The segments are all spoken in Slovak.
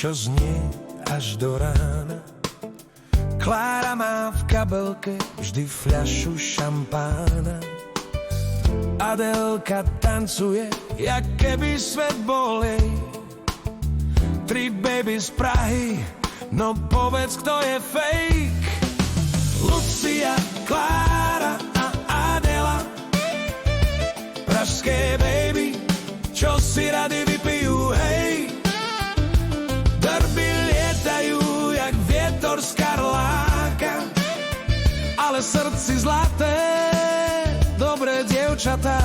čo znie až do rána. Klára má v kabelke vždy fľašu šampána. Adelka tancuje, jak keby svet bol jej. 3 baby z Prahy, no povedz, kto je fake. Lucia, Klára a Adela, pražské baby, čo si rady vypijú, hej. Darby lietajú, jak vietor z Karláka, ale srdci zlaté, dobré dievčatá.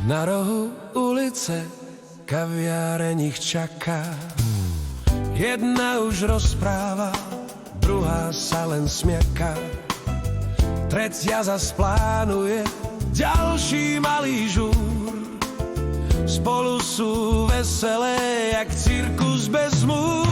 Na rohu ulice kaviareň ich čaká. Jedna už rozpráva, druhá sa len smiaká. Tretia zas plánuje ďalší malý žúr. Spolu sú veselé, jak cirkus bez múr.